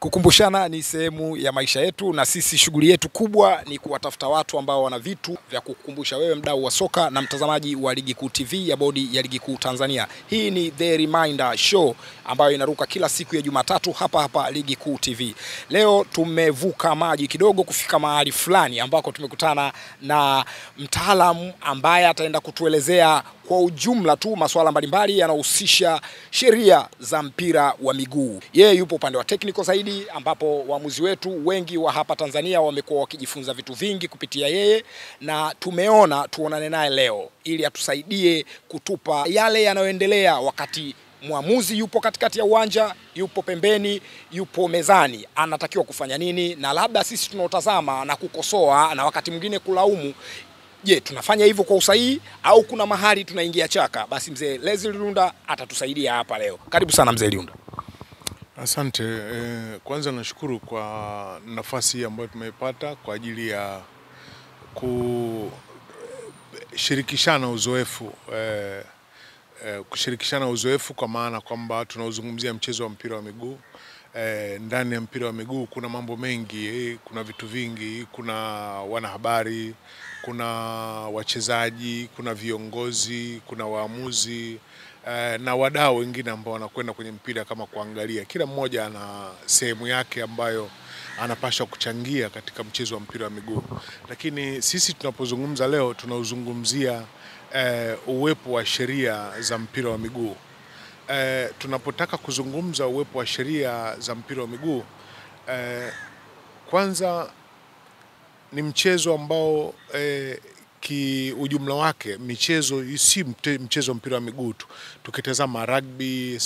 Kukumbushana ni sehemu ya maisha yetu, na sisi shughuli yetu kubwa ni kuwatafuta watu ambao wana vitu vya kukumbusha wewe mdau wa soka na mtazamaji wa Ligi Kuu TV ya Bodi ya Ligi Kuu Tanzania. Hii ni The Reminder Show ambayo inaruka kila siku ya Jumatatu hapa Ligi Kuu TV. Leo tumevuka maji kidogo kufika mahali fulani ambako tumekutana na mtaalamu ambaye ataenda kutuelezea kwa ujumla tu masuala mbalimbali yanayohusisha sheria za mpira wa miguu. Yeye yupo upande wa technical zaidi, ambapo waamuzi wetu wengi wa hapa Tanzania wamekuwa wakijifunza vitu vingi kupitia yeye, na tuonane naye leo ili atusaidie kutupa yale yanayoendelea wakati muamuzi yupo katikati ya uwanja, yupo pembeni, yupo mezani, anatakiwa kufanya nini, na labda sisi tunaotazama na kukosoa na wakati mwingine kulaumu, je, tunafanya hivyo kwa usahihi au kuna mahali tunaingia chaka? Basi mzee Leslie Lunda atatusaidia hapa leo. Karibu sana mzee Lunda. Asante. Kwanza nashukuru kwa nafasi ambayo tumeipata kwa ajili ya kushirikishana uzoefu, kwa maana kwamba tunauzungumzia mchezo wa mpira wa miguu. Ndani ya mpira wa miguu kuna mambo mengi, kuna vitu vingi, kuna wanahabari, kuna wachezaji, kuna viongozi, kuna waamuzi na wadau wengine ambao wanakwenda kwenye mpira kama kuangalia. Kila mmoja ana sehemu yake ambayo anapaswa kuchangia katika mchezo wa mpira wa miguu. Lakini sisi tunapozungumza leo tunauzungumzia uwepo wa sheria za mpira wa miguu. Tunapotaka kuzungumza uwepo wa sheria za mpira wa miguu, kwanza ni mchezo ambao ujumla wake michezo si mchezo mpira wa miguu tu. Tukitazama rugby,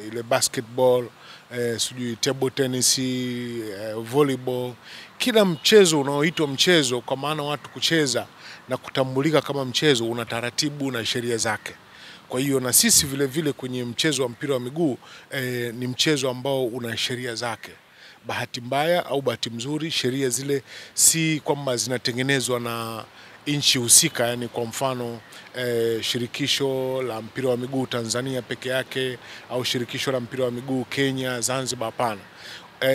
ile basketball, table tennis, volleyball, kila mchezo unaoitwa mchezo kwa maana watu kucheza na kutambulika kama mchezo una taratibu na sheria zake. Kwa hiyo na sisi vile vile kwenye mchezo wa mpira wa miguu ni mchezo ambao una sheria zake. Bahati mbaya au bahati mzuri, sheria zile si kwamba zinatengenezwa na nchi husika, yani kwa mfano shirikisho la mpira wa miguu Tanzania peke yake au shirikisho la mpira wa miguu Kenya, Zanzibar, hapana.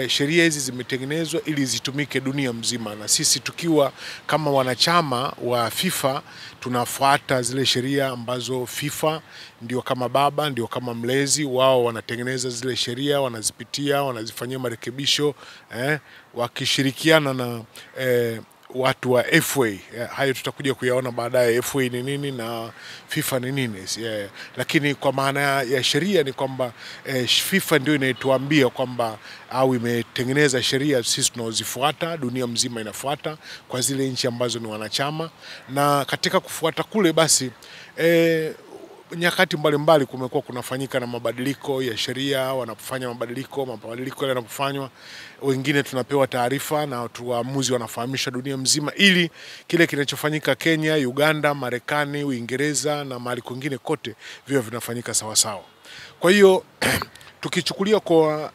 Sheria hizi zimetengenezwa ili zitumike dunia mzima, na sisi tukiwa kama wanachama wa FIFA tunafuata zile sheria ambazo FIFA ndio kama baba, ndio kama mlezi wao, wanatengeneza zile sheria, wanazipitia, wanazifanyia marekebisho wakishirikiana na watu wa FA. Hayo tutakuja kuyaona baadaye, FA ni nini na FIFA ni nini. Lakini kwa maana ya sheria ni kwamba FIFA ndio inaituambia kwamba au imetengeneza sheria, sisi tunaozifuata, dunia mzima inafuata kwa zile nchi ambazo ni wanachama. Na katika kufuata kule basi nyakati mbalimbali kumekuwa kunafanyika na mabadiliko ya sheria. Wanapofanya mabadiliko yale yanapofanywa, wengine tunapewa taarifa na waamuzi wanafahamisha dunia mzima, ili kile kinachofanyika Kenya, Uganda, Marekani, Uingereza na mahali kwingine kote vio vinafanyika sawa sawa. Kwa hiyo tukichukulia kwa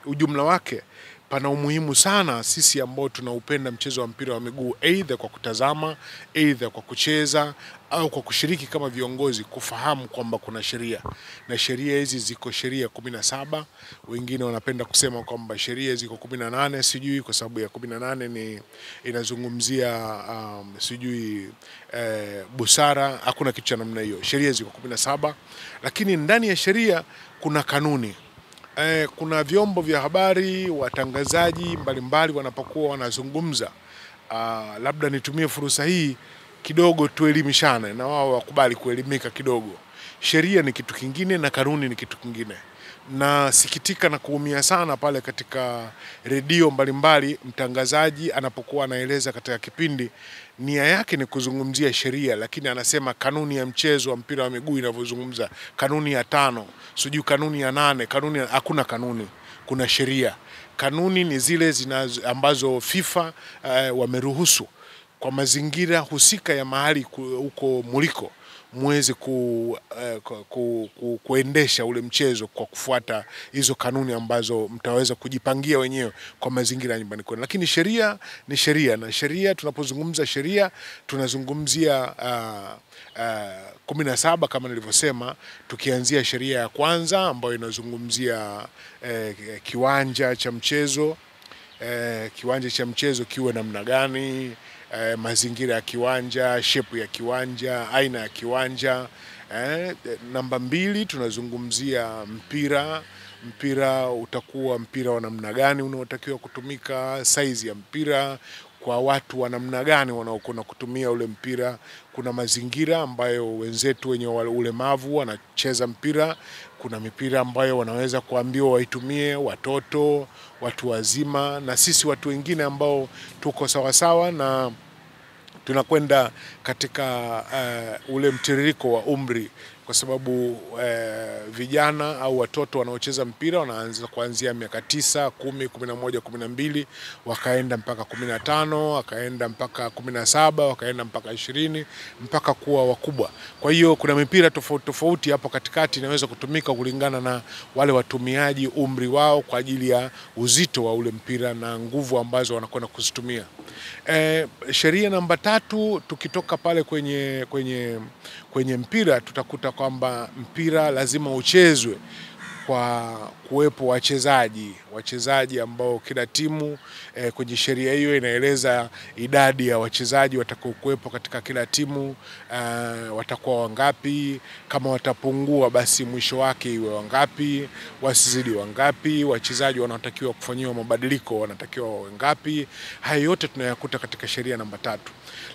ujumla wake, pana umuhimu sana sisi ambao tunaupenda mchezo wa mpira wa miguu, aidha kwa kutazama, aidha kwa kucheza au kwa kushiriki kama viongozi, kufahamu kwamba kuna sheria. Na sheria hizi ziko sheria 17. Wengine wanapenda kusema kwamba sheria ziko 18, sijui kwa sababu ya 18 ni inazungumzia busara. Hakuna kitu cha namna hiyo. Sheria ziko 17, lakini ndani ya sheria kuna kanuni. Kuna vyombo vya habari, watangazaji mbalimbali wanapokuwa wanazungumza, labda nitumie fursa hii kidogo tuelimishane na wao wakubali kuelimika kidogo. Sheria ni kitu kingine na kanuni ni kitu kingine. Na sikitika na kuumia sana pale katika redio mbalimbali mtangazaji anapokuwa anaeleza katika kipindi, nia yake ni kuzungumzia sheria, lakini anasema kanuni ya mchezo wa mpira wa miguu inavyozungumza, kanuni ya 5, sijui kanuni ya 8, hakuna kanuni, kuna sheria. Kanuni ni zile ambazo FIFA wameruhusu kwa mazingira husika ya mahali huko muliko. muweze kuendesha ule mchezo kwa kufuata hizo kanuni ambazo mtaweza kujipangia wenyewe kwa mazingira ya nyumbani kwenu. Lakini sheria ni sheria, na sheria, tunapozungumza sheria tunazungumzia 17 kama nilivyosema, tukianzia sheria ya kwanza ambayo inazungumzia kiwanja cha mchezo. Kiwanja cha mchezo kiwe namna gani, mazingira ya kiwanja, shape ya kiwanja, aina ya kiwanja. Namba 2 tunazungumzia mpira. Mpira utakuwa mpira wa namna gani unaotakiwa kutumika, size ya mpira, kwa watu wa namna gani wanaokwenda kutumia ule mpira. Kuna mazingira ambayo wenzetu wenye ulemavu wanacheza mpira, kuna mipira ambayo wanaweza kuambiwa waitumie watoto, watu wazima, na sisi watu wengine ambao tuko sawasawa na tunakwenda katika ule mtiririko wa umri, kwa sababu vijana au watoto wanaocheza mpira wanaanza kuanzia miaka 9, 10, 11, 12, wakaenda mpaka 15, wakaenda mpaka 17, wakaenda mpaka 20, mpaka kuwa wakubwa. Kwa hiyo kuna mipira tofauti tofauti hapo katikati inaweza kutumika kulingana na wale watumiaji, umri wao, kwa ajili ya uzito wa ule mpira na nguvu ambazo wanakwenda kuzitumia. Sheria namba 3, tukitoka pale kwenye mpira, tutakuta kwamba mpira lazima uchezwe kwa kuwepo wachezaji ambao kila timu kwenye sheria hiyo inaeleza idadi ya wachezaji watakao kuwepo katika kila timu, watakuwa wangapi, kama watapungua basi mwisho wake iwe wangapi, wasizidi wangapi, wachezaji wanatakiwa kufanyiwa mabadiliko wanatakiwa wangapi. Hayo yote tunayakuta katika sheria namba 3.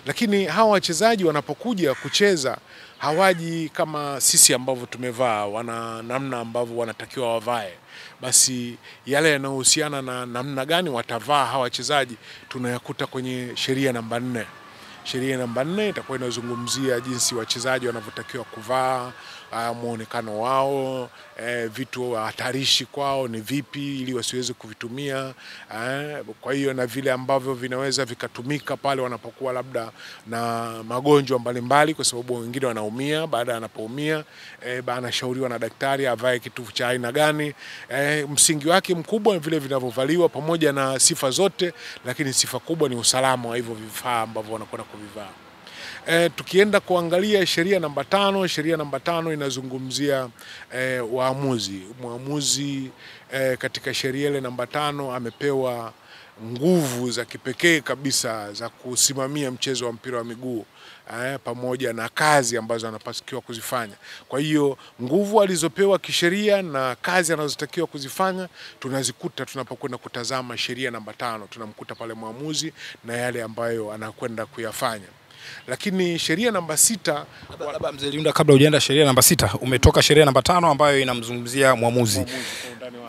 Lakini hawa wachezaji wanapokuja kucheza hawaji kama sisi ambavyo tumevaa, wana namna ambavyo wanatakiwa wavae. Basi yale yanayohusiana na namna gani watavaa hawa wachezaji tunayakuta kwenye sheria namba 4. Sheria namba 4 itakuwa inazungumzia jinsi wachezaji wanavyotakiwa kuvaa, muonekano wao, vitu hatarishi kwao ni vipi ili wasiweze kuvitumia. Kwa hiyo na vile ambavyo vinaweza vikatumika pale wanapokuwa labda na magonjwa mbalimbali, kwa sababu wengine wanaumia. Baada ya anapoumia anashauriwa na daktari avae kitu cha aina gani. Msingi wake mkubwa vile vinavyovaliwa pamoja na sifa zote, lakini sifa kubwa ni usalama wa hivyo vifaa ambavyo wanakwenda kuvivaa. Tukienda kuangalia sheria namba 5, sheria namba 5 inazungumzia waamuzi. Mwamuzi katika sheria ile namba 5 amepewa nguvu za kipekee kabisa za kusimamia mchezo wa mpira wa miguu, pamoja na kazi ambazo anapaswa kuzifanya. Kwa hiyo nguvu alizopewa kisheria na kazi anazotakiwa kuzifanya tunazikuta tunapokwenda kutazama sheria namba 5. Tunamkuta pale mwamuzi na yale ambayo anakwenda kuyafanya. Lakini sheria namba 6, labda Mzee Liunda, kabla hujaenda sheria namba 6, umetoka sheria namba 5 ambayo inamzungumzia mwamuzi.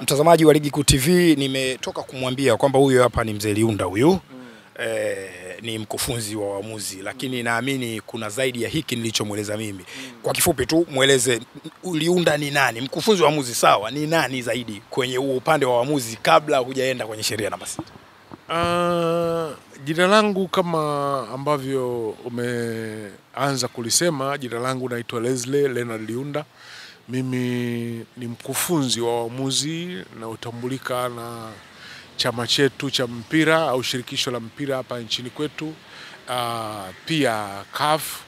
Mtazamaji wa Ligi Kuu TV, nimetoka kumwambia kwamba huyo hapa ni Mzee Liunda huyu. Ni mkufunzi wa waamuzi, lakini naamini kuna zaidi ya hiki nilichomweleza mimi. Kwa kifupi tu mueleze Liunda ni nani? Mkufunzi wa waamuzi sawa, ni nani zaidi kwenye upande wa waamuzi kabla hujaenda kwenye sheria namba 6? Jina langu kama ambavyo umeanza kulisema, jina langu naitwa Leslie Leonard Liunda. Mimi ni mkufunzi wa waamuzi na utambulika na chama chetu cha mpira au shirikisho la mpira hapa nchini kwetu. Pia CAF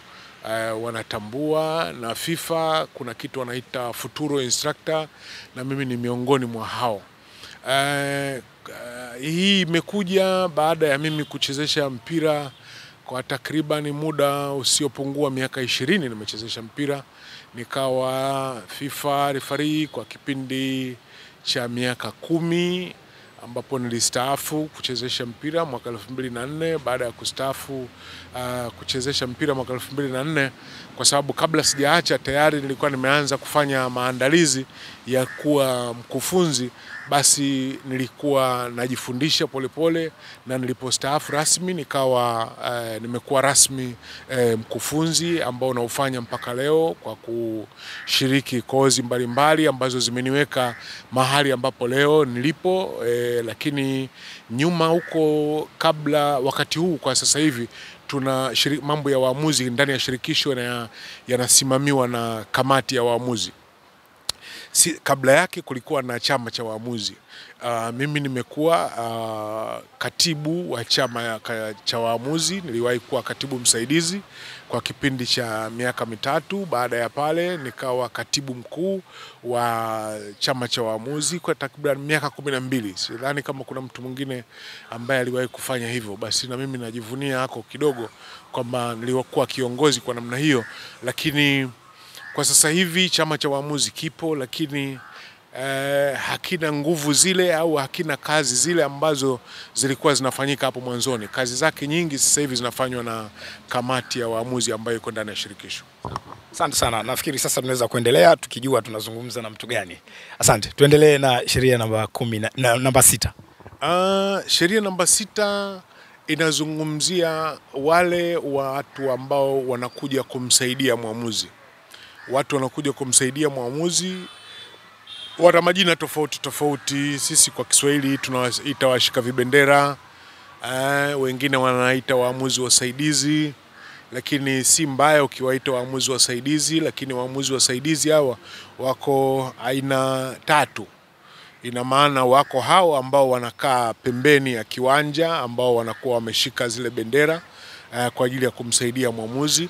wanatambua, na FIFA kuna kitu wanaita futuro instructor, na mimi ni miongoni mwa hao. Hii imekuja baada ya mimi kuchezesha mpira kwa takriban muda usiopungua miaka 20. Nimechezesha mpira, nikawa FIFA referee kwa kipindi cha miaka 10, ambapo nilistaafu kuchezesha mpira mwaka 2004. Baada ya kustaafu kuchezesha mpira mwaka 2004, kwa sababu kabla sijaacha tayari nilikuwa nimeanza kufanya maandalizi ya kuwa mkufunzi, basi nilikuwa najifundisha polepole, na nilipostaafu rasmi nikawa nimekuwa rasmi mkufunzi ambao naufanya mpaka leo kwa kushiriki kozi mbalimbali ambazo zimeniweka mahali ambapo leo nilipo. Lakini nyuma huko, kabla wakati huu kwa sasa hivi tuna mambo ya waamuzi ndani ya shirikisho na yanasimamiwa na kamati ya waamuzi. Kabla yake kulikuwa na chama cha waamuzi. Mimi nimekuwa katibu wa chama cha waamuzi. Niliwahi kuwa katibu msaidizi kwa kipindi cha miaka 3. Baada ya pale nikawa katibu mkuu wa chama cha waamuzi kwa takriban miaka 12. Sidhani kama kuna mtu mwingine ambaye aliwahi kufanya hivyo. Basi na mimi najivunia hako kidogo kwamba nilikuwa kiongozi kwa namna hiyo. Lakini kwa sasa hivi chama cha waamuzi kipo, lakini hakina nguvu zile au hakina kazi zile ambazo zilikuwa zinafanyika hapo mwanzoni. Kazi zake nyingi sasa hivi zinafanywa na kamati ya waamuzi ambayo iko ndani ya shirikisho. Asante sana. Nafikiri sasa tunaweza kuendelea tukijua tunazungumza na mtu gani. Asante. Tuendelee na sheria namba 6. Sheria namba 6 inazungumzia wale watu ambao wanakuja kumsaidia mwamuzi. Watu wanakuja kumsaidia mwamuzi wana majina tofauti tofauti. Sisi kwa Kiswahili tunawaita washika vibendera, wengine wanaita waamuzi wasaidizi, lakini si mbaya ukiwaita waamuzi wasaidizi. Lakini waamuzi wasaidizi hawa wako aina 3. Ina maana wako hao ambao wanakaa pembeni ya kiwanja, ambao wanakuwa wameshika zile bendera kwa ajili ya kumsaidia mwamuzi.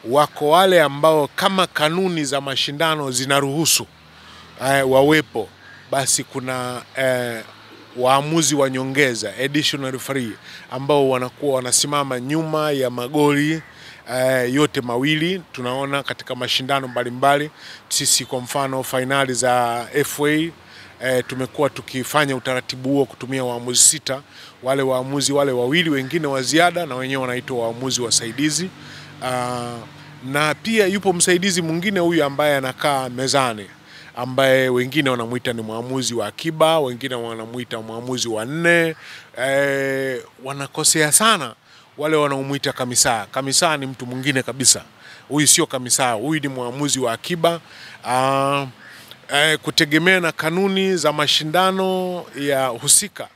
Wako wale ambao kama kanuni za mashindano zinaruhusu wawepo, basi kuna waamuzi wa nyongeza, additional referee, ambao wanakuwa wanasimama nyuma ya magoli yote mawili. Tunaona katika mashindano mbalimbali, sisi kwa mfano finali za FA tumekuwa tukifanya utaratibu huo kutumia waamuzi 6. Wale waamuzi wale wawili wengine wa ziada na wenyewe wanaitwa waamuzi wasaidizi. Na pia yupo msaidizi mwingine huyu ambaye anakaa mezani, ambaye wengine wanamuita ni mwamuzi wa akiba, wengine wanamuita mwamuzi wa 4. Wanakosea sana wale wanaomuita kamisa. Kamisa ni mtu mwingine kabisa. Huyu sio kamisa, huyu ni mwamuzi wa akiba. Kutegemea na kanuni za mashindano ya husika,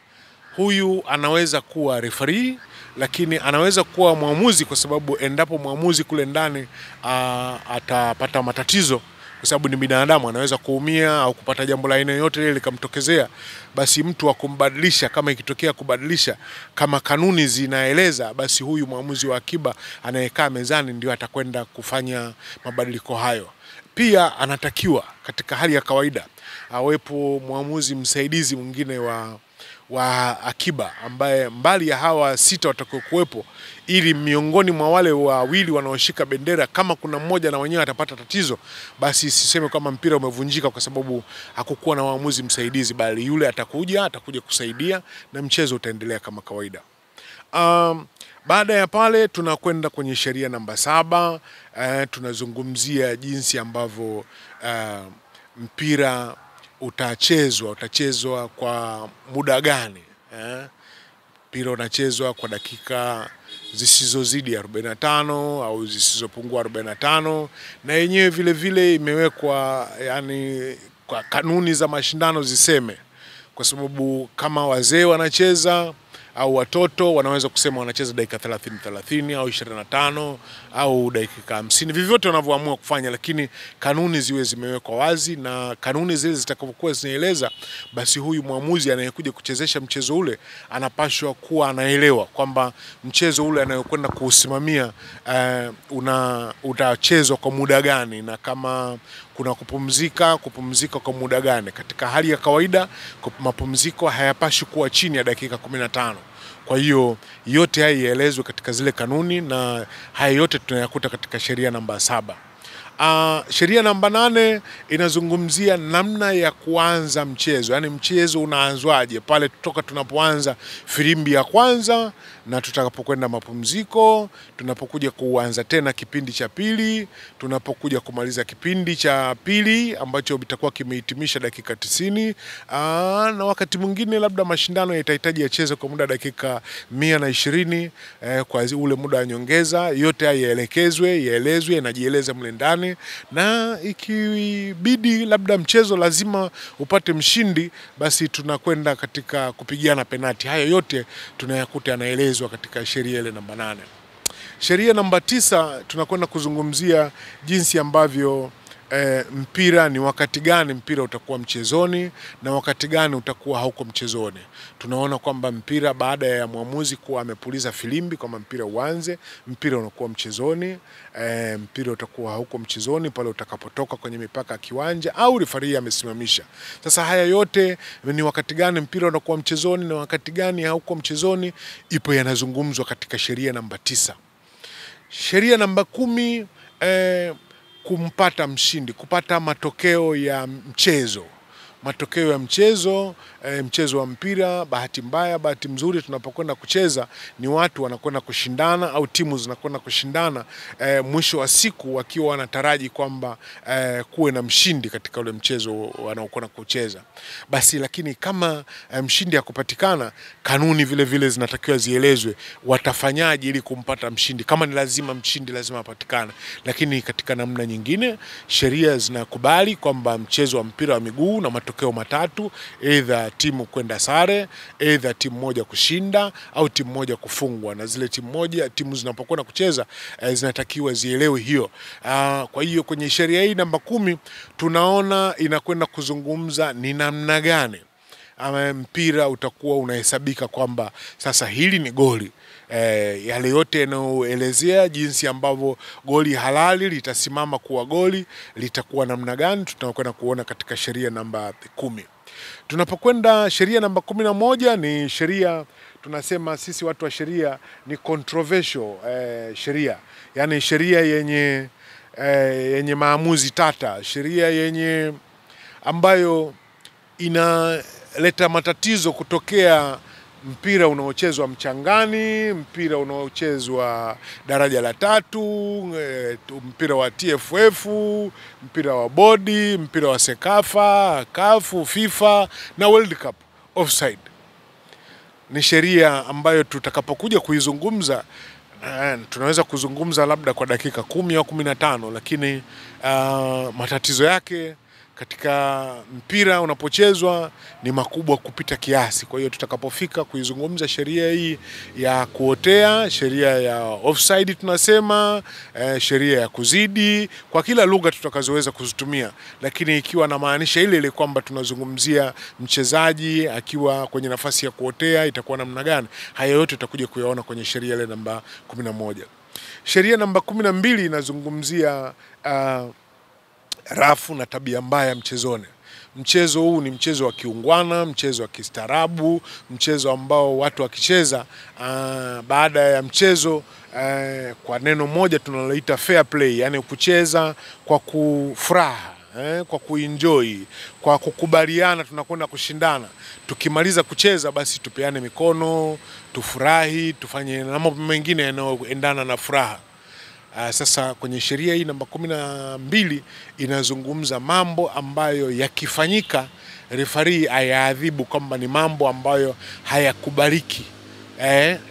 huyu anaweza kuwa referee, lakini anaweza kuwa mwamuzi, kwa sababu endapo mwamuzi kule ndani atapata matatizo, kwa sababu ni binadamu, anaweza kuumia au kupata jambo la aina yoyote ile likamtokezea, basi mtu wa kumbadilisha, kama ikitokea kubadilisha kama kanuni zinaeleza, basi huyu mwamuzi wa akiba anayekaa mezani ndio atakwenda kufanya mabadiliko hayo. Pia anatakiwa katika hali ya kawaida awepo mwamuzi msaidizi mwingine wa akiba, ambaye mbali ya hawa 6 watakao kuwepo, ili miongoni mwa wale wawili wanaoshika bendera, kama kuna mmoja na wenyewe atapata tatizo, basi siseme kama mpira umevunjika kwa sababu hakukuwa na waamuzi msaidizi, bali yule atakuja kusaidia na mchezo utaendelea kama kawaida. Baada ya pale tunakwenda kwenye sheria namba 7. Tunazungumzia jinsi ambavyo mpira utachezwa kwa muda gani. Mpira unachezwa kwa dakika zisizozidi 45 au zisizopungua 45, na yenyewe vile vile imewekwa, yani kwa kanuni za mashindano ziseme, kwa sababu kama wazee wanacheza au watoto wanaweza kusema wanacheza dakika 30 au 25 au dakika 50, vyovyote wanavyoamua kufanya, lakini kanuni ziwe zimewekwa wazi, na kanuni zile zitakapokuwa zinaeleza, basi huyu mwamuzi anayekuja kuchezesha mchezo ule anapaswa kuwa anaelewa kwamba mchezo ule anayokwenda kuusimamia utachezwa kwa muda gani, na kama kuna kupumzika kwa muda gani. Katika hali ya kawaida mapumziko hayapashi kuwa chini ya dakika 15. Kwa hiyo yote haya yaelezwe katika zile kanuni, na haya yote tunayakuta katika sheria namba 7. Sheria namba 8 inazungumzia namna ya kuanza mchezo, yani mchezo unaanzwaje pale kutoka tunapoanza filimbi ya kwanza na tutakapokwenda mapumziko, tunapokuja kuanza tena kipindi cha pili, tunapokuja kumaliza kipindi cha pili ambacho bitakuwa kimehitimisha dakika 90, na wakati mwingine labda mashindano yatahitaji yacheze kwa muda dakika 120 kwa ule muda wa nyongeza. Yote haya yaelezwe na jieleze mle ndani, na ikibidi labda mchezo lazima upate mshindi, basi tunakwenda katika kupigiana penalti. Hayo yote tunayakuta yanaelezwa katika sheria ile namba 8. Sheria namba 9 tunakwenda kuzungumzia jinsi ambavyo mpira, ni wakati gani mpira utakuwa mchezoni na wakati gani utakuwa hauko mchezoni. Tunaona kwamba mpira baada ya mwamuzi kuwa amepuliza filimbi kwamba mpira uanze, mpira unakuwa mchezoni. Mpira utakuwa hauko mchezoni pale utakapotoka kwenye mipaka ya kiwanja au refarii amesimamisha. Sasa haya yote ni wakati gani mpira unakuwa mchezoni na wakati gani hauko mchezoni, ipo yanazungumzwa katika sheria namba 9. Sheria namba 10, kumpata mshindi, kupata matokeo ya mchezo. Matokeo ya mchezo, mchezo wa mpira, bahati mbaya, bahati mzuri, tunapokwenda kucheza ni watu wanakwenda kushindana au timu zinakwenda kushindana, mwisho wa siku wakiwa wanataraji kwamba kuwe na mshindi katika ule mchezo wanaokwenda kucheza. Basi lakini kama mshindi hakupatikana, kanuni vile vile zinatakiwa zielezwe watafanyaje ili kumpata mshindi. Kama ni lazima mshindi lazima apatikane, lakini katika namna nyingine sheria zinakubali kwamba mchezo wa mpira wa miguu na matokeo matatu, either timu kwenda sare, either timu moja kushinda au timu moja kufungwa, na zile timu zinapokwenda kucheza zinatakiwa zielewe hiyo. Kwa hiyo kwenye sheria hii namba 10 tunaona inakwenda kuzungumza ni namna gani mpira utakuwa unahesabika kwamba sasa hili ni goli. Yale yote yanayoelezea jinsi ambavyo goli halali litasimama kuwa goli litakuwa namna gani, tunakwenda kuona katika sheria namba 10. Tunapokwenda sheria namba 11, ni sheria tunasema sisi watu wa sheria ni controversial sheria, yani sheria yenye maamuzi tata, sheria yenye ambayo inaleta matatizo kutokea mpira unaochezwa mchangani, mpira unaochezwa daraja la 3, mpira wa TFF, mpira wa bodi, mpira wa Sekafa, Kafu, FIFA na World Cup. Offside ni sheria ambayo tutakapokuja kuizungumza tunaweza kuzungumza labda kwa dakika 10 au 15, lakini matatizo yake katika mpira unapochezwa ni makubwa kupita kiasi. Kwa hiyo tutakapofika kuizungumza sheria hii ya kuotea, sheria ya offside tunasema, sheria ya kuzidi, kwa kila lugha tutakazoweza kuzitumia, lakini ikiwa na maanisha ile kwamba tunazungumzia mchezaji akiwa kwenye nafasi ya kuotea itakuwa namna gani, haya yote tutakuja kuyaona kwenye sheria ile namba 11. Sheria namba 12 inazungumzia rafu na tabia mbaya mchezoni. Mchezo huu ni mchezo wa kiungwana, mchezo wa kistaarabu, mchezo ambao watu wakicheza baada ya mchezo kwa neno moja tunaloita fair play, yani kucheza kwa kufuraha, kwa kuenjoy, kwa kukubaliana tunakwenda kushindana. Tukimaliza kucheza basi tupeane mikono, tufurahi, tufanye mambo mengine yanayoendana na furaha. Sasa kwenye sheria hii namba 12 inazungumza mambo ambayo yakifanyika refarii ayaadhibu kwamba ni mambo ambayo hayakubaliki,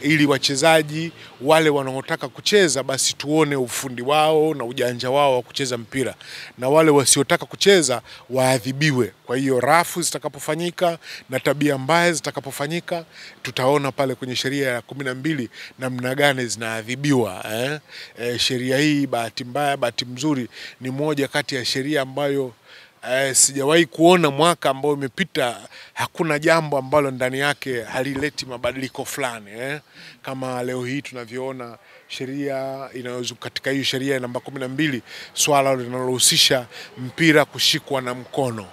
ili wachezaji wale wanaotaka kucheza basi tuone ufundi wao na ujanja wao wa kucheza mpira, na wale wasiotaka kucheza waadhibiwe. Kwa hiyo rafu zitakapofanyika na tabia mbaya zitakapofanyika, tutaona pale kwenye sheria ya 12 namna gani zinaadhibiwa. Sheria hii bahati mbaya bahati mzuri ni moja kati ya sheria ambayo sijawahi kuona mwaka ambao umepita hakuna jambo ambalo ndani yake halileti mabadiliko fulani. Kama leo hii tunavyoona sheria inayozuka katika hiyo sheria namba 12, swala linalohusisha mpira kushikwa na mkono.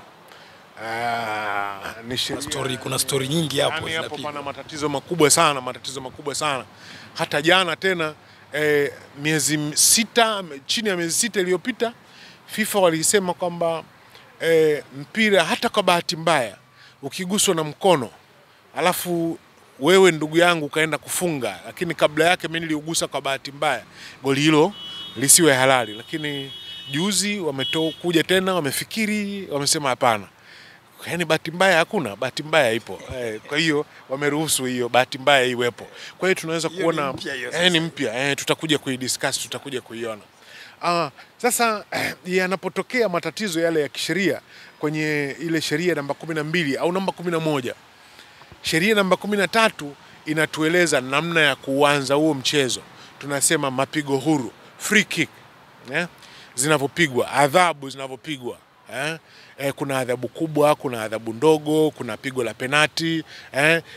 Kuna story nyingi hapo, yani hapo pana matatizo makubwa sana. Hata jana tena miezi 6, chini ya miezi 6 iliyopita, FIFA walisema kwamba mpira hata kwa bahati mbaya ukiguswa na mkono alafu wewe ndugu yangu kaenda kufunga, lakini kabla yake mimi niliugusa kwa bahati mbaya, goli hilo lisiwe halali. Lakini juzi wamekuja tena wamefikiri, wamesema hapana, yani bahati mbaya hakuna, bahati mbaya ipo. Kwa hiyo wameruhusu hiyo bahati mbaya iwepo. Kwa hiyo tunaweza kuona ni mpya, tutakuja kuidiscuss, tutakuja kuiona. Sasa yanapotokea matatizo yale ya kisheria kwenye ile sheria namba 12 au namba 11, sheria namba 13 inatueleza namna ya kuanza huo mchezo. tunasema mapigo huru, free kick, zinavyopigwa, adhabu zinavyopigwa. Kuna adhabu kubwa, kuna adhabu ndogo, kuna pigo la penati.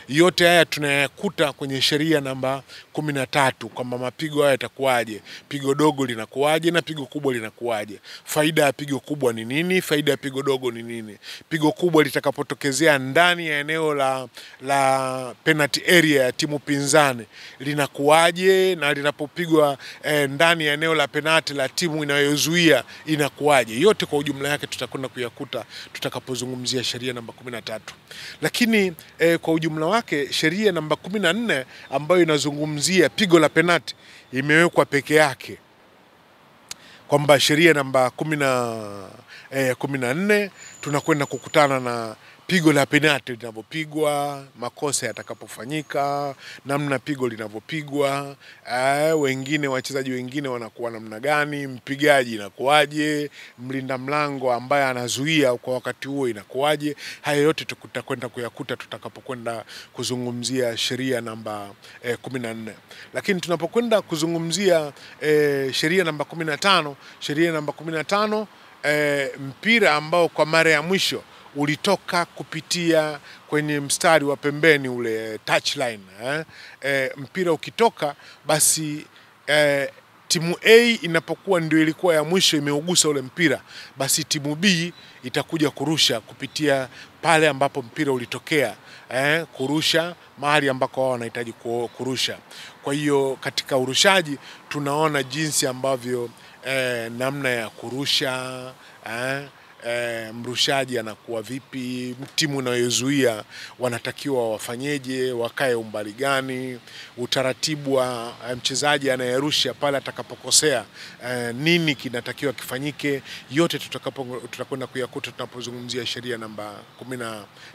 Yote haya tunayakuta kwenye sheria namba 13 kwamba mapigo haya yatakuwaje, pigo dogo linakuwaje na pigo kubwa linakuwaje. Faida ya pigo kubwa ni nini, faida ya pigo dogo ni nini. Pigo kubwa litakapotokezea ndani ya eneo la penalty area ya timu pinzani linakuwaje, na linapopigwa ndani ya eneo la penalty la timu inayozuia inakuwaje. Yote kwa ujumla yake tutakwenda kuyakuta tutakapozungumzia sheria namba 13. Lakini kwa ujumla wake sheria namba 14 ambayo inazungumzia pigo la penalti imewekwa peke yake, kwamba sheria namba 14 tunakwenda kukutana na pigo la penalti linavyopigwa, makosa yatakapofanyika, namna pigo linavyopigwa, wengine wachezaji wengine wanakuwa namna gani, mpigaji inakuwaje, mlinda mlango ambaye anazuia kwa wakati huo inakuwaje. Haya yote tutakwenda kuyakuta tutakapokwenda kuzungumzia sheria namba 14. Lakini tunapokwenda kuzungumzia sheria namba 15, sheria namba 15, mpira ambao kwa mara ya mwisho ulitoka kupitia kwenye mstari wa pembeni ule touchline, mpira ukitoka basi timu A inapokuwa ndio ilikuwa ya mwisho imeugusa ule mpira, basi timu B itakuja kurusha kupitia pale ambapo mpira ulitokea, kurusha mahali ambako wao wanahitaji kurusha. Kwa hiyo katika urushaji tunaona jinsi ambavyo namna ya kurusha, mrushaji anakuwa vipi, timu inayozuia wanatakiwa wafanyeje, wakae umbali gani, utaratibu wa mchezaji anayerusha pale atakapokosea nini kinatakiwa kifanyike. Yote tutakwenda kuyakuta tunapozungumzia sheria namba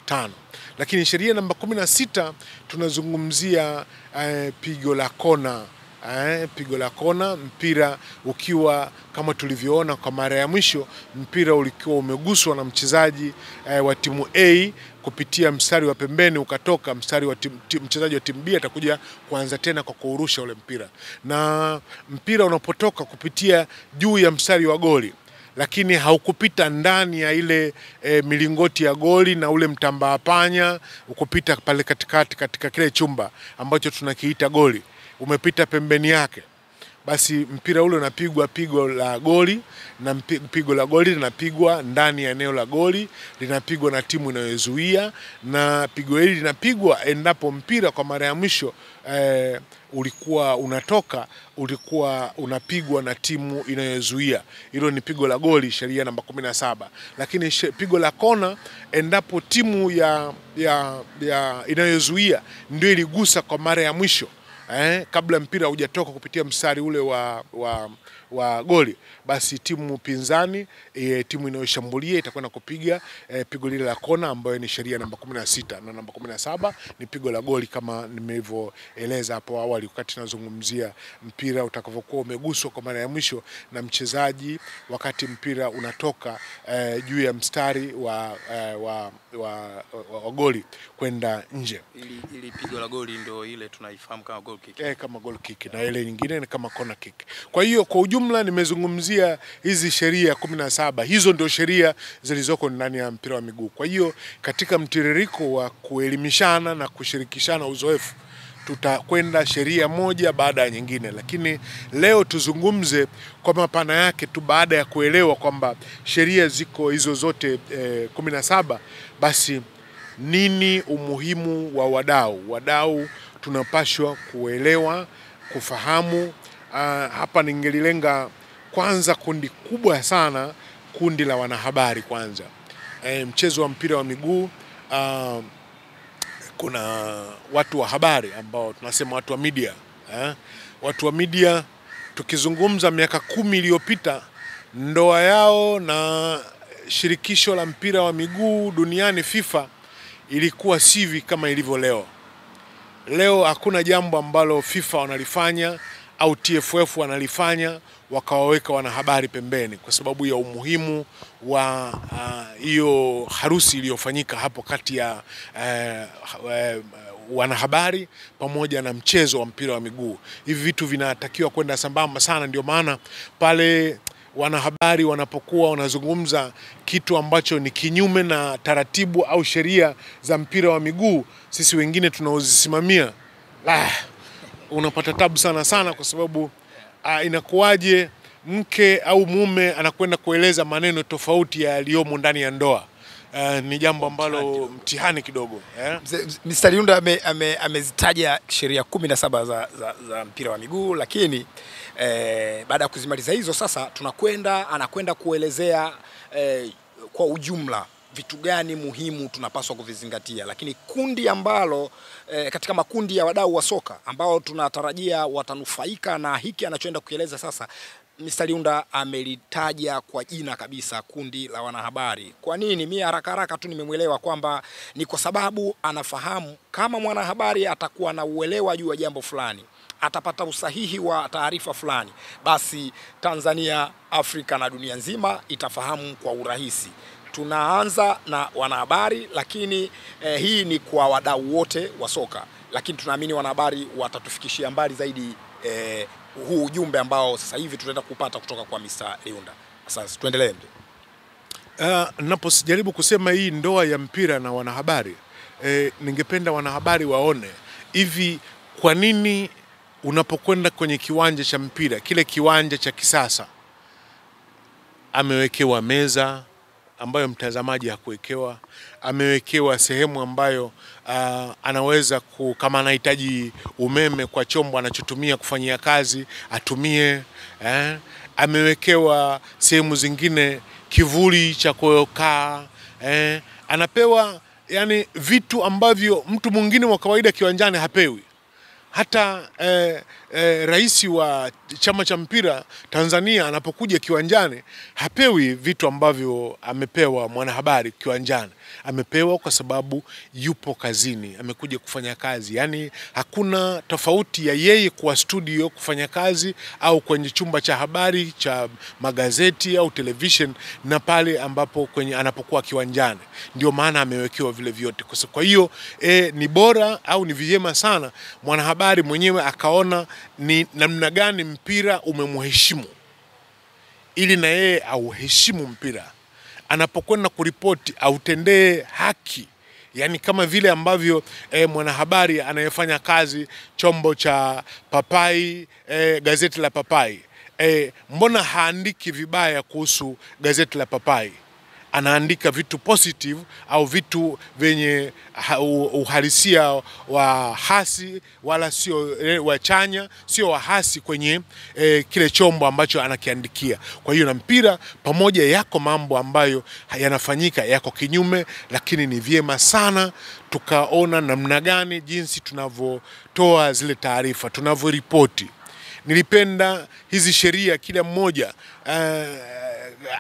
15. Lakini sheria namba 16 tunazungumzia pigo la kona. Pigo la kona, mpira ukiwa kama tulivyoona kwa mara ya mwisho, mpira ulikuwa umeguswa na mchezaji wa timu A kupitia mstari wa pembeni ukatoka, mchezaji wa timu B atakuja kuanza tena kwa kuurusha ule mpira. Na mpira unapotoka kupitia juu ya mstari wa goli lakini haukupita ndani ya ile milingoti ya goli na ule mtambaa panya, ukupita pale katikati katika kile chumba ambacho tunakiita goli, umepita pembeni yake, basi mpira ule unapigwa pigo la goli, na pigo la goli linapigwa ndani ya eneo la goli, linapigwa na timu inayozuia, na pigo hili linapigwa endapo mpira kwa mara ya mwisho ulikuwa unatoka, ulikuwa unapigwa na timu inayozuia. Hilo ni pigo la goli, sheria namba 17. Lakini pigo la kona endapo timu ya inayozuia ndio iligusa kwa mara ya mwisho kabla mpira hujatoka kupitia mstari ule wa goli, basi timu pinzani, timu inayoshambulia itakwenda kupiga pigo lile la kona, ambayo ni sheria namba 16, na namba 17 ni pigo la goli kama nimevyoeleza hapo awali wakati nazungumzia mpira utakavyokuwa umeguswa kwa mara ya mwisho na mchezaji wakati mpira unatoka juu ya mstari wa goli kwenda nje. Ili pigo la goli ndio ile tunaifahamu kama goal kick. Kama goal kick, na ile nyingine ni kama corner kick. Kwa hiyo kwa ujumla nimezungumzia hizi sheria 17. Hizo ndio sheria zilizoko ndani ya mpira wa miguu. Kwa hiyo katika mtiririko wa kuelimishana na kushirikishana uzoefu, tutakwenda sheria moja baada ya nyingine, lakini leo tuzungumze kwa mapana yake tu. Baada ya kuelewa kwamba sheria ziko hizo zote 17, basi nini umuhimu wa wadau? Wadau tunapashwa kuelewa, kufahamu. Hapa ningelilenga kwanza kundi kubwa sana, kundi la wanahabari kwanza. Mchezo wa mpira wa miguu, kuna watu wa habari ambao tunasema watu wa media. Watu wa media, tukizungumza miaka 10 iliyopita, ndoa yao na shirikisho la mpira wa miguu duniani FIFA ilikuwa sivi kama ilivyo leo. Leo hakuna jambo ambalo FIFA wanalifanya au TFF wanalifanya wakawaweka wanahabari pembeni, kwa sababu ya umuhimu wa hiyo harusi iliyofanyika hapo kati ya wanahabari pamoja na mchezo wa mpira wa miguu. Hivi vitu vinatakiwa kwenda sambamba sana, ndio maana pale wanahabari wanapokuwa wanazungumza kitu ambacho ni kinyume na taratibu au sheria za mpira wa miguu, sisi wengine tunaozisimamia unapata tabu sana kwa sababu inakuwaje mke au mume anakwenda kueleza maneno tofauti ya yaliyomo ndani ya ndoa. Ni jambo ambalo mtihani kidogo. Mr. Liunda amezitaja sheria 17 za mpira wa miguu, lakini baada ya kuzimaliza hizo sasa anakwenda kuelezea kwa ujumla vitu gani muhimu tunapaswa kuvizingatia. Lakini kundi ambalo katika makundi ya wadau wa soka ambao tunatarajia watanufaika na hiki anachoenda kueleza sasa, Mr. Liunda amelitaja kwa jina kabisa, kundi la wanahabari. Kwa nini? Mimi haraka tu nimemwelewa kwamba ni kwa sababu anafahamu kama mwanahabari atakuwa na uelewa juu ya jambo fulani, atapata usahihi wa taarifa fulani, basi Tanzania, Afrika na dunia nzima itafahamu kwa urahisi. Tunaanza na wanahabari, lakini hii ni kwa wadau wote wa soka, lakini tunaamini wanahabari watatufikishia mbali zaidi huu ujumbe ambao sasa hivi tutaenda kupata kutoka kwa Mr. Liunda. Sasa tuendelee. Naposijaribu kusema hii ndoa ya mpira na wanahabari, ningependa wanahabari waone hivi, kwa nini unapokwenda kwenye kiwanja cha mpira, kile kiwanja cha kisasa, amewekewa meza ambayo mtazamaji hakuwekewa, amewekewa sehemu ambayo anaweza kama anahitaji umeme kwa chombo anachotumia kufanyia kazi atumie, amewekewa sehemu zingine kivuli cha kukaa, anapewa yani vitu ambavyo mtu mwingine wa kawaida kiwanjani hapewi. Hata rais wa chama cha mpira Tanzania anapokuja kiwanjani hapewi vitu ambavyo amepewa mwanahabari kiwanjani. Amepewa kwa sababu yupo kazini, amekuja kufanya kazi. Yani hakuna tofauti ya yeye kwa studio kufanya kazi au kwenye chumba cha habari cha magazeti au television na pale ambapo anapokuwa kiwanjani. Ndio maana amewekewa vile vyote. Kwa hiyo ni bora au ni vyema sana mwanahabari mwenyewe akaona ni namna gani mpira umemheshimu, ili na yeye auheshimu mpira. Anapokwenda kuripoti autendee haki, yani kama vile ambavyo mwanahabari anayefanya kazi chombo cha Papai, gazeti la Papai, mbona haandiki vibaya kuhusu gazeti la Papai? Anaandika vitu positive au vitu venye uhalisia wa hasi, wala sio wachanya, sio wa hasi kwenye kile chombo ambacho anakiandikia. Kwa hiyo na mpira pamoja yako mambo ambayo yanafanyika yako kinyume, lakini ni vyema sana tukaona namna gani jinsi tunavyotoa zile taarifa, tunavyoripoti. Nilipenda hizi sheria kila mmoja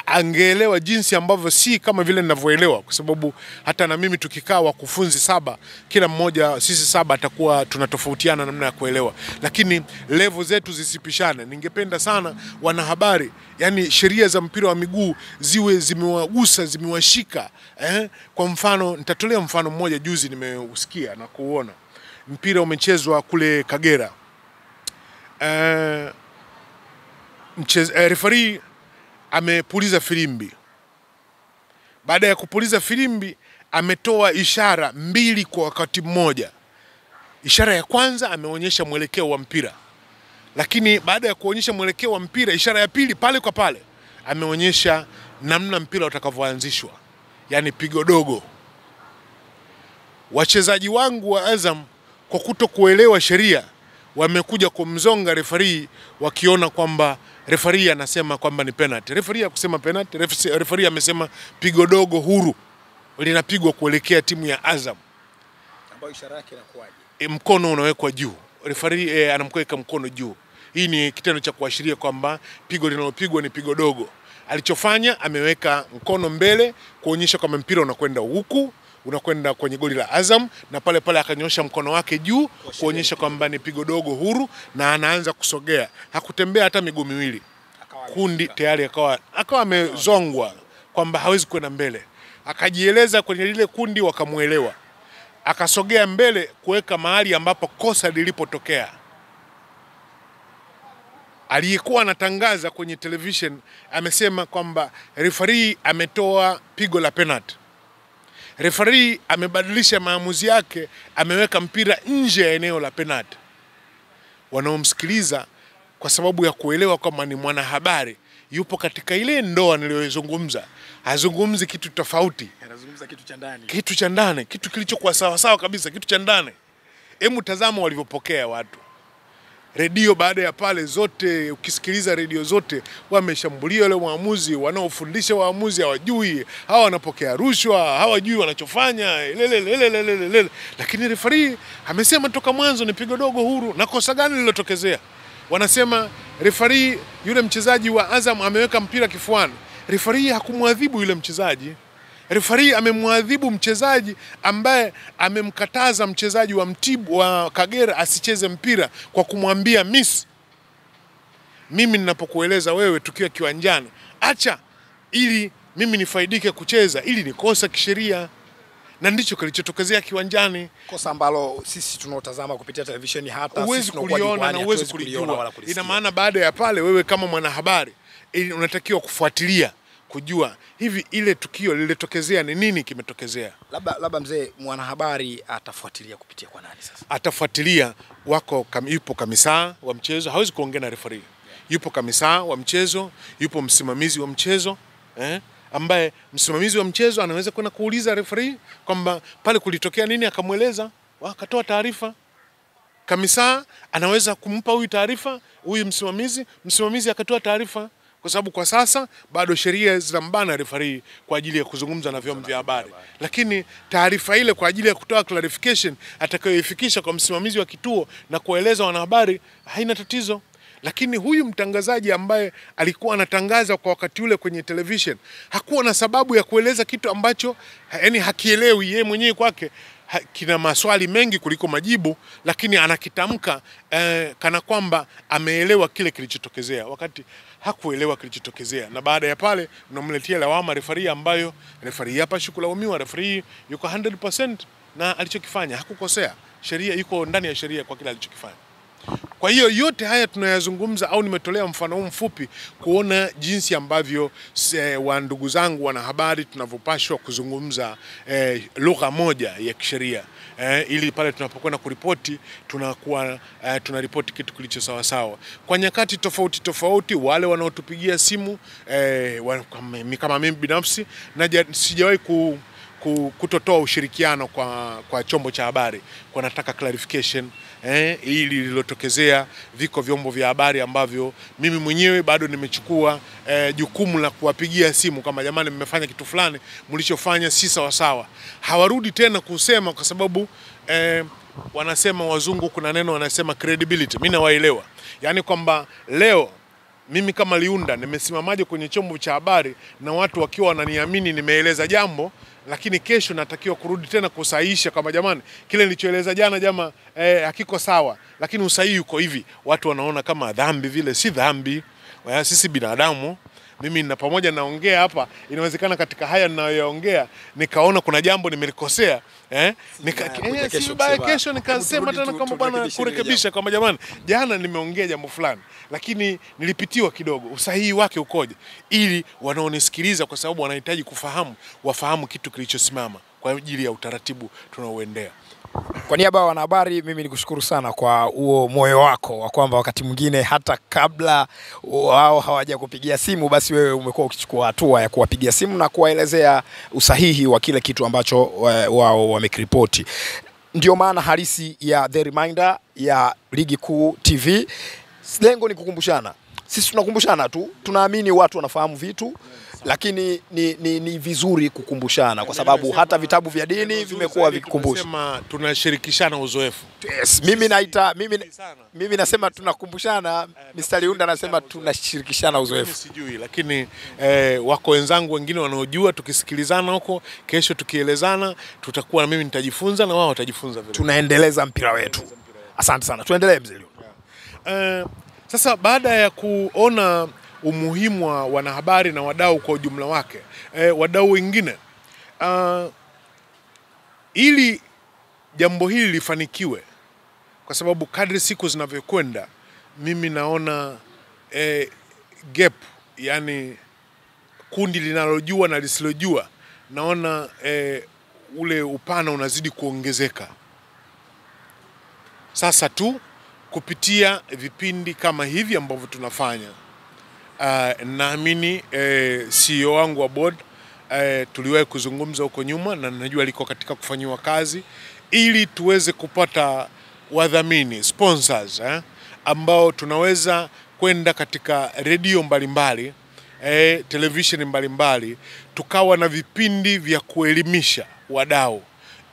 angeelewa jinsi ambavyo si kama vile ninavyoelewa, kwa sababu hata na mimi tukikaa wakufunzi 7, kila mmoja sisi 7 atakuwa tunatofautiana namna ya kuelewa, lakini level zetu zisipishane. Ningependa sana wanahabari, yani sheria za mpira wa miguu ziwe zimewagusa, zimewashika. Kwa mfano, nitatolea mfano mmoja juzi nimeusikia na kuona. Mpira umechezwa kule Kagera. Referee amepuliza filimbi. Baada ya kupuliza filimbi ametoa ishara 2 kwa wakati mmoja. Ishara ya kwanza ameonyesha mwelekeo wa mpira, lakini baada ya kuonyesha mwelekeo wa mpira, ishara ya pili pale kwa pale ameonyesha namna mpira utakavyoanzishwa, yani pigo dogo. Wachezaji wangu wa Azam kwa kutokuelewa sheria wamekuja kumzonga referee wakiona kwamba referee anasema kwamba ni penalty. Referee hakusema penalty, referee amesema pigo dogo huru linapigwa kuelekea timu ya Azam. Ambayo ishara yake inakuwaje? Mkono unawekwa juu. Referee anamweka mkono juu. Hii ni kitendo cha kuashiria kwamba pigo linalopigwa ni pigo dogo. Alichofanya ameweka mkono mbele kuonyesha kwamba mpira unakwenda huku, unakwenda kwenye goli la Azam, na pale pale akanyosha mkono wake juu kuonyesha kwamba ni pigo dogo huru, na anaanza kusogea. Hakutembea hata miguu miwili. Kundi tayari akawa amezongwa kwamba hawezi kwenda mbele. Akajieleza kwenye lile kundi, wakamuelewa. akasogea mbele kuweka mahali ambapo kosa lilipotokea. Aliyekuwa anatangaza kwenye television amesema kwamba referee ametoa pigo la penalty. Referee amebadilisha maamuzi yake, ameweka mpira nje ya eneo la penalty. Wanaomsikiliza kwa sababu ya kuelewa kama ni mwanahabari, yupo katika ile ndoa niliyozungumza. Hazungumzi kitu tofauti. Anazungumza kitu cha ndani. Kitu cha ndani, kitu kilichokuwa sawa sawa kabisa, kitu cha ndani. Hebu tazama walivyopokea watu. Redio baada ya pale zote, ukisikiliza redio zote, wameshambulia wale waamuzi, wanaofundisha waamuzi hawajui, hawa wanapokea rushwa, hawajui wanachofanya, lele. Lakini referee amesema toka mwanzo ni pigo dogo huru. Na kosa gani lilotokezea? Wanasema referee, yule mchezaji wa Azam ameweka mpira kifuani. Referee hakumwadhibu yule mchezaji. Referee amemwadhibu mchezaji ambaye amemkataza mchezaji wa Mtibwa wa Kagera asicheze mpira kwa kumwambia miss. Mimi ninapokueleza wewe tukiwa kiwanjani, acha ili mimi nifaidike kucheza, ili ni kosa kisheria. Na ndicho kilichotokezea kiwanjani. Kosa ambalo sisi tunaotazama kupitia televisheni hata huwezi kuliona na huwezi kulijua. Ina maana baada ya pale wewe kama mwanahabari unatakiwa kufuatilia, kujua hivi ile tukio lilitokezea ni nini kimetokezea. Labda mzee, mwanahabari atafuatilia kupitia kwa nani sasa? Atafuatilia yupo kamisa wa mchezo, hawezi kuongea na referee. Yupo kamisa wa mchezo, yupo msimamizi wa mchezo, ambaye msimamizi wa mchezo anaweza kwenda kuuliza referee kwamba pale kulitokea nini, akamweleza, akatoa taarifa. Kamisa anaweza kumpa huyu taarifa, huyu msimamizi akatoa taarifa. Kwa sababu kwa sasa bado sheria zinambana referee kwa ajili ya kuzungumza na vyombo vya habari. Lakini taarifa ile kwa ajili ya kutoa clarification atakayoifikisha kwa msimamizi wa kituo na kueleza wanahabari, haina tatizo. Lakini huyu mtangazaji ambaye alikuwa anatangaza kwa wakati ule kwenye television hakuwa na sababu ya kueleza kitu ambacho hakielewi yeye mwenyewe. Kwake kina maswali mengi kuliko majibu, lakini anakitamka kana kwamba ameelewa kile kilichotokezea wakati hakuelewa kilichotokezea. Na baada ya pale unamletea lawama referee, ambayo referee hapa shukulaumiwa. Referee yuko 100% na alichokifanya hakukosea. Sheria yuko ndani ya sheria kwa kile alichokifanya. Kwa hiyo yote haya tunayazungumza, au nimetolea mfano huu mfupi kuona jinsi ambavyo wa ndugu zangu wanahabari tunavyopashwa kuzungumza lugha moja ya kisheria, ili pale tunapokwenda kuripoti tunakuwa tunaripoti kitu kilicho sawa sawa. Kwa nyakati tofauti tofauti, wale wanaotupigia simu kama mimi binafsi sijawahi kutotoa ushirikiano kwa chombo cha habari kwa nataka clarification ili lililotokezea. Viko vyombo vya habari ambavyo mimi mwenyewe bado nimechukua jukumu la kuwapigia simu kama jamani, mmefanya kitu fulani, mlichofanya si sawa sawa. Hawarudi tena kusema kwa sababu wanasema wazungu, kuna neno wanasema credibility. Mimi nawaelewa, yani kwamba leo mimi kama Liunda nimesimamaje kwenye chombo cha habari na watu wakiwa wananiamini nimeeleza jambo, lakini kesho natakiwa kurudi tena kusahihisha kama jamani, kile nilichoeleza jana hakiko sawa, lakini usahihi uko hivi. Watu wanaona kama dhambi vile. Si dhambi. Sisi binadamu, mimi na pamoja naongea hapa, inawezekana katika haya ninayoongea nikaona kuna jambo nimelikosea, kesho nikasema tena kama bwana kurekebisha kama jamani, jana nimeongea jambo fulani lakini nilipitiwa kidogo, usahihi wake ukoje, ili wanaonisikiliza kwa sababu wanahitaji wafahamu kitu kilichosimama kwa ajili ya utaratibu tunaoendea. Kwa niaba ya wanahabari, mimi nikushukuru sana kwa huo moyo wako wa kwamba wakati mwingine hata kabla wao hawaja kupigia simu, basi wewe umekuwa ukichukua hatua ya kuwapigia simu na kuwaelezea usahihi wa kile kitu ambacho wao wamekiripoti. Ndio maana halisi ya The Reminder ya Ligi Kuu TV. Lengo ni kukumbushana. Sisi tunakumbushana tu, tunaamini watu wanafahamu vitu, lakini ni vizuri kukumbushana kwa sababu hata vitabu vya dini vimekuwa vikikumbusha. Tunasema tunashirikishana uzoefu. Yes, mimi nasema tunakumbushana, Mr. Liunda anasema tunashirikishana uzoefu. Sijui, lakini wako wenzangu wengine wanaojua, tukisikilizana huko, kesho tukielezana, tutakuwa, na mimi nitajifunza na wao watajifunza vile. Tunaendeleza mpira wetu. Asante sana. Tuendelee mzee Liunda. Sasa baada ya kuona umuhimu wa wanahabari na wadau kwa ujumla wake, wadau wengine, ili jambo hili lifanikiwe, kwa sababu kadri siku zinavyokwenda mimi naona gap, yani kundi linalojua na lisilojua, naona ule upana unazidi kuongezeka. Sasa tu kupitia vipindi kama hivi ambavyo tunafanya, naamini CEO wangu wa board tuliwahi kuzungumza huko nyuma na najua liko katika kufanyiwa kazi, ili tuweze kupata wadhamini, sponsors, ambao tunaweza kwenda katika redio mbalimbali, television mbalimbali, tukawa na vipindi vya kuelimisha wadau,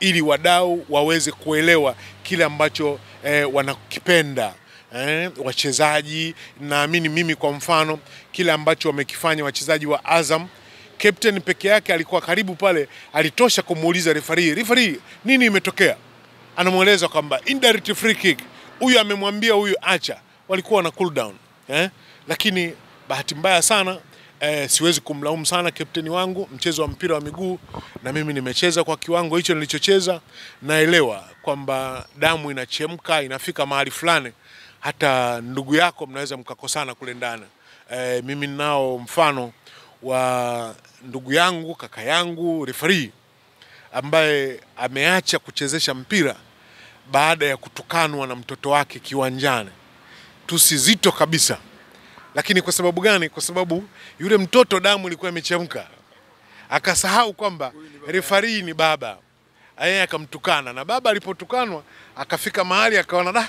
ili wadau waweze kuelewa kile ambacho wanakipenda. Wachezaji, naamini mimi kwa mfano kile ambacho wamekifanya wachezaji wa Azam, captain peke yake alikuwa karibu pale, alitosha kumuuliza referee nini imetokea, anamueleza kwamba indirect free kick, huyu amemwambia huyu acha, walikuwa wana cool down. Lakini bahati mbaya sana, siwezi kumlaumu sana captain wangu, mchezo wa mpira wa miguu na mimi nimecheza kwa kiwango hicho nilichocheza, naelewa kwamba damu inachemka, inafika mahali fulani hata ndugu yako mnaweza mkakosana kule ndani. Mimi nao mfano wa ndugu yangu, kaka yangu referee ambaye ameacha kuchezesha mpira baada ya kutukanwa na mtoto wake kiwanjani, tusizito kabisa. Lakini kwa sababu gani? Kwa sababu yule mtoto damu ilikuwa imechemka, akasahau kwamba referee ni baba, yeye akamtukana, na baba alipotukanwa akafika mahali akaona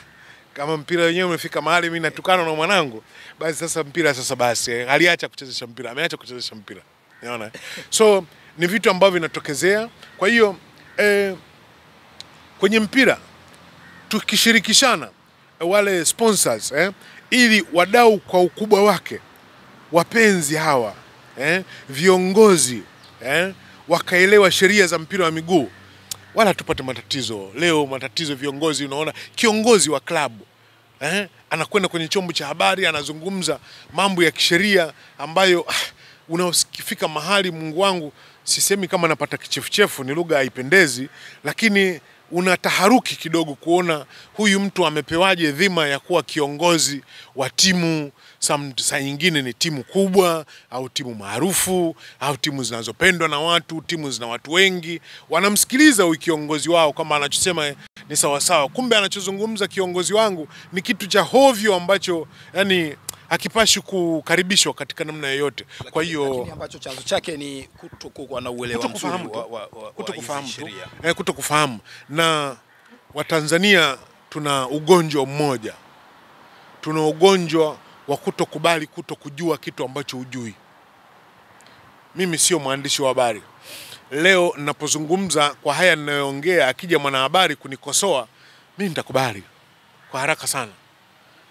kama mpira wenyewe umefika mahali mimi natukana na mwanangu, basi sasa mpira sasa basi, aliacha kuchezesha mpira, ameacha kuchezesha mpira. Unaona? So ni vitu ambavyo vinatokezea. Kwa hiyo kwenye mpira tukishirikishana wale sponsors, ili wadau kwa ukubwa wake, wapenzi hawa, viongozi, wakaelewa sheria za mpira wa miguu, wala tupate matatizo. Leo matatizo viongozi, unaona kiongozi wa klabu anakwenda kwenye chombo cha habari anazungumza mambo ya kisheria ambayo unaofika mahali, Mungu wangu, sisemi kama napata kichefuchefu, ni lugha haipendezi, lakini unataharuki kidogo kuona huyu mtu amepewaje dhima ya kuwa kiongozi wa timu. Saa nyingine ni timu kubwa au timu maarufu au timu zinazopendwa na watu, timu zina watu wengi, wanamsikiliza huyu kiongozi wao kama anachosema ni sawa sawa, kumbe anachozungumza kiongozi wangu ni kitu cha hovyo ambacho yani hakipashi kukaribishwa katika namna yoyote. Kwa hiyo ambacho chanzo chake ni kutokuwa na uelewa mzuri wa kutokufahamu. Na Watanzania tuna ugonjwa mmoja, tuna ugonjwa wa kutokubali kutokujua kitu ambacho hujui. Mimi sio mwandishi wa habari. Leo ninapozungumza kwa haya ninayoongea, akija mwanahabari kunikosoa, mimi nitakubali kwa haraka sana.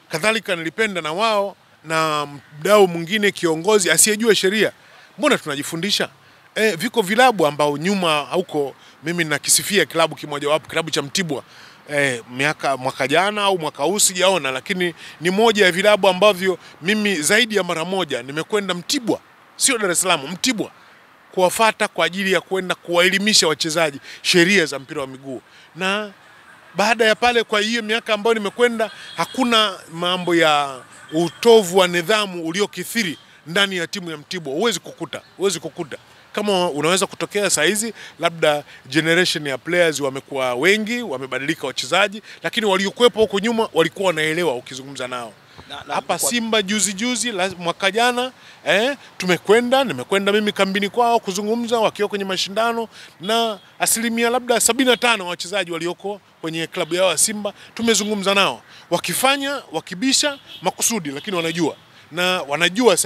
Kadhalika nilipenda na wao na mdau mwingine, kiongozi asiyejua sheria, mbona tunajifundisha? Viko vilabu ambao nyuma huko, mimi nakisifia kilabu kimoja wapo, kilabu cha Mtibwa, mwaka jana au mwaka huu sijaona, lakini ni moja ya vilabu ambavyo mimi zaidi ya mara moja nimekwenda Mtibwa, sio Dar es Salaam, Mtibwa, kuwafuata kwa ajili ya kwenda kuwaelimisha wachezaji sheria za mpira wa miguu. Na baada ya pale, kwa hiyo miaka ambayo nimekwenda, hakuna mambo ya utovu wa nidhamu uliokithiri ndani ya timu ya Mtibwa. Huwezi kukuta. Kama unaweza kutokea saa hizi, labda generation ya players wamekuwa wengi, wamebadilika wachezaji, lakini waliokuwepo huko nyuma walikuwa wanaelewa ukizungumza nao. Hapa Simba juzi mwaka jana, nimekwenda mimi kambini kwao kuzungumza wakiwa kwenye mashindano, na asilimia labda 75 wachezaji walioko kwenye klabu yao ya Simba tumezungumza nao, wakibisha makusudi, lakini wanajua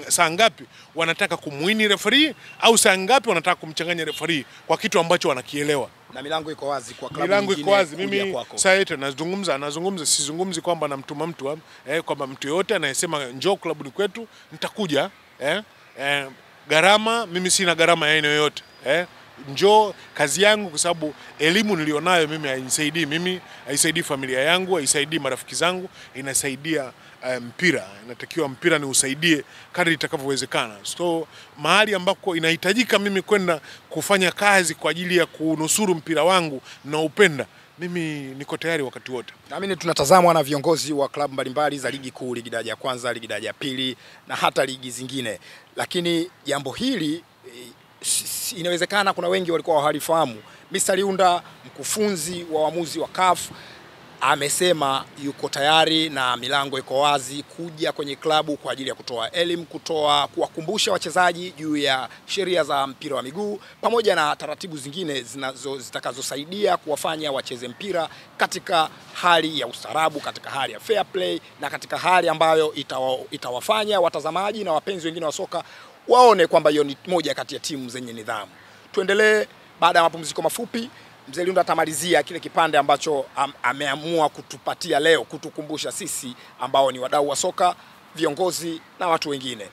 saa ngapi wanataka kumuini referee au saa ngapi wanataka kumchanganya referee kwa kitu ambacho wanakielewa. Na milango iko wazi kwa klabu nyingine. Milango iko wazi. Mimi saa yote nazungumza, sizungumzi kwamba namtuma mtu, kwamba mtu yote anayesema njoo klabu ni kwetu nitakuja. Gharama, mimi sina gharama ya aina yoyote. njoo kazi yangu, kwa sababu elimu nilionayo mimi hainisaidii mimi, haisaidii familia yangu, haisaidii marafiki zangu, inasaidia mpira. Inatakiwa mpira ni usaidie kadri itakavyowezekana. So mahali ambako inahitajika mimi kwenda kufanya kazi kwa ajili ya kunusuru mpira wangu na upenda, mimi niko tayari wakati wote. Naamini tunatazamwa na viongozi wa klabu mbalimbali za ligi kuu, ligi daraja ya kwanza, ligi daraja ya pili na hata ligi zingine. Lakini jambo hili inawezekana kuna wengi walikuwa hawalifahamu. Mr. Liunda, mkufunzi wa waamuzi wa CAF, amesema yuko tayari na milango iko wazi kuja kwenye klabu kwa ajili ya kutoa elimu, kuwakumbusha wachezaji juu ya sheria za mpira wa miguu pamoja na taratibu zingine zitakazosaidia kuwafanya wacheze mpira katika hali ya ustaarabu, katika hali ya fair play na katika hali ambayo itawafanya watazamaji na wapenzi wengine wa soka waone kwamba hiyo ni moja kati ya timu zenye nidhamu. Tuendelee baada ya mapumziko mafupi. Mzee Liunda atamalizia kile kipande ambacho ameamua kutupatia leo, kutukumbusha sisi ambao ni wadau wa soka, viongozi na watu wengine.